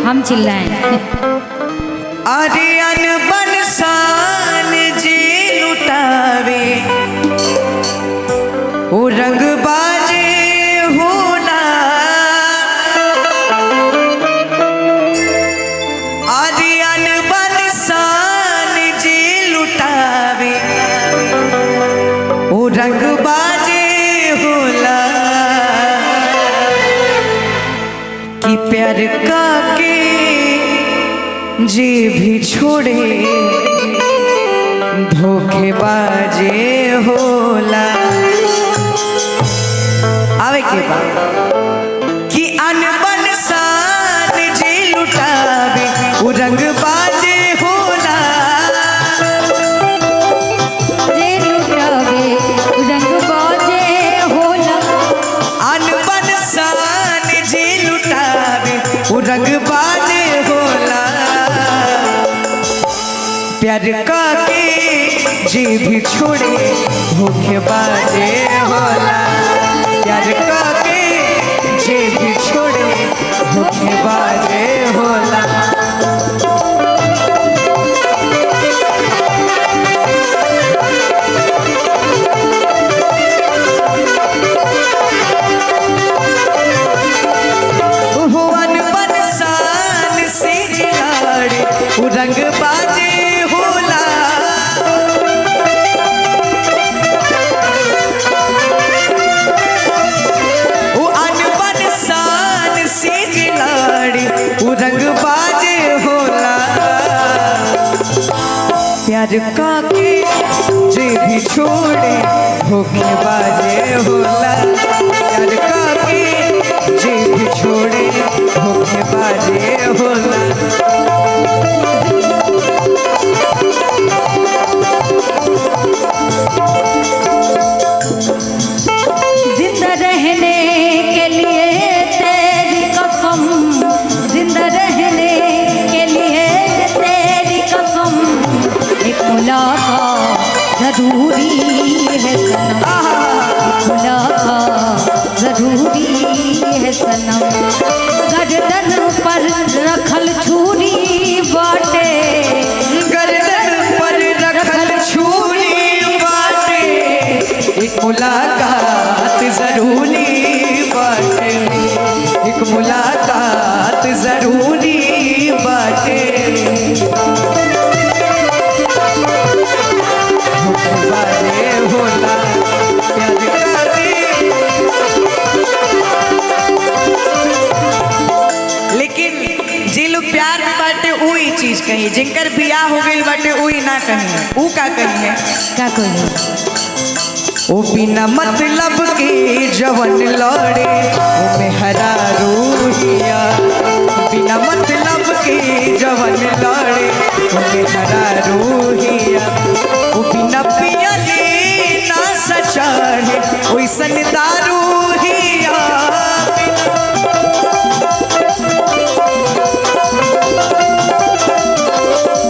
हम चिल्लाएं। अरे अनबन शान जी लुटावे ओ रंग बाजे होला। अरे अनबन शान जी लुटावे ओ रंग बाजे होला। कि प्यार का के जी भी छोड़े धोखेबाजे होला। आवे के बाद कि अनबन शान जी लुटावे वो रंग बाजे होला। जे लुटावे रंग बाजे होला। अनबन शान जी लुटावे वो रंग बाजे होला। प्यार का के जी भी छोड़े धोखेबाजे होला। प्यार का के जी भी छोड़े धोखेबाजे होला। वो अनबन शान से जिलाड़े वो रंग बाजे होला। वो अनबन शान से जिलाड़े वो रंग बाजे होला। प्यार का के जे भी छोड़े धोखेबाजे होला। प्यार का के जे भी छोड़े धोखेबाजे होला। जिंदा रहने के लिए तेरी कसम, जिंदा रहने के लिए तेरी कसम, एक मुलाकात जरूरी है सनम। एक मुलाकात जरूरी है सनम। गर्दन पर रखल छुरी बाटे, गर्दन पर रखल छुरी बाटे। एक मुलाकात जरूरी बाटे। एक मुलाकात जरूरी बाटे। धोखेबाजे होला प्यार का के। लेकिन जे लोग प्यार में बाटे वही चीज कही, जिनकर बियाह हो गई बाटे वही ना कही। ऊ का कही है का कोई ओ बिना मतलब के जवन लड़े ओ मेहरा रूहिया। बिना मतलब के जवन लड़े ओ मेहरा रूहिया। ओ बिना पियले ना सचाहे ओइसन दारू हिया।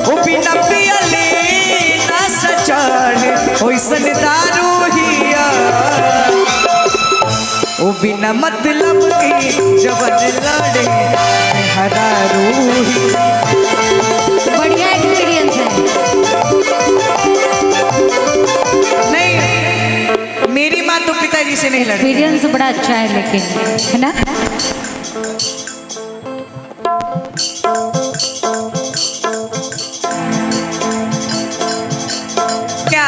ओ बिना पियले ना सचाहे ओइसन दारू हिया। ओ बिना मतलब के जवन लड़े मेहरा रूही। बढ़िया एक्सपीरियंस है। नहीं, मेरी माँ तो पिताजी से नहीं लड़ती। एक्सपीरियंस बड़ा अच्छा है लेकिन, है ना? क्या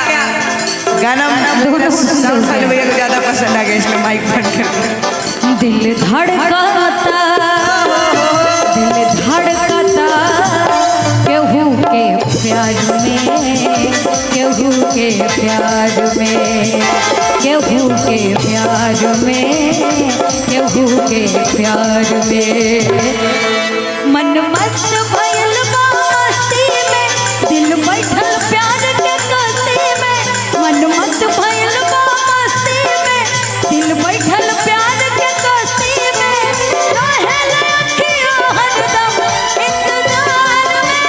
गाना साउंड भैया को ज्यादा पसंद आ गया इसलिए माइक बंद कर। दिल धड़काता, दिल धड़काता केहू के प्यार में, केहू के प्यार में, केहू के प्यार में, केहू के प्यार में। मन मस्त भइल बा मस्ती में, दिल बैठल प्यार के कस्ती में। मन मस्त भइल बा मस्ती में, दिल बैठल प्यार के कस्ती में। रहेला अखियाँ हरदम इंतजार में।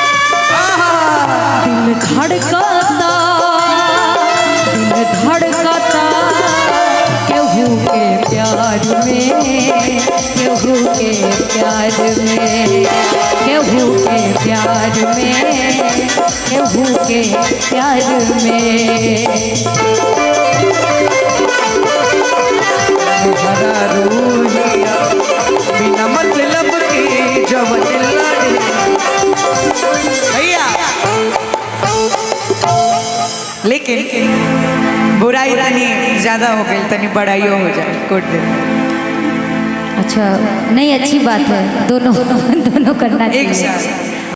दिल धड़काता, दिल धड़काता केहू के प्यार में, केहू के प्यार केहू के प्यार में, केहू के प्यार में। हरा रूहिया बिना मतलब के जवन लड़े। भैया लेकिन बुराई तनी ज्यादा हो गई, तनी बड़ाइयो हो जाए कोट दे। अच्छा नहीं, अच्छी बात है, दोनों दोनों करना एक चाहिए। साथ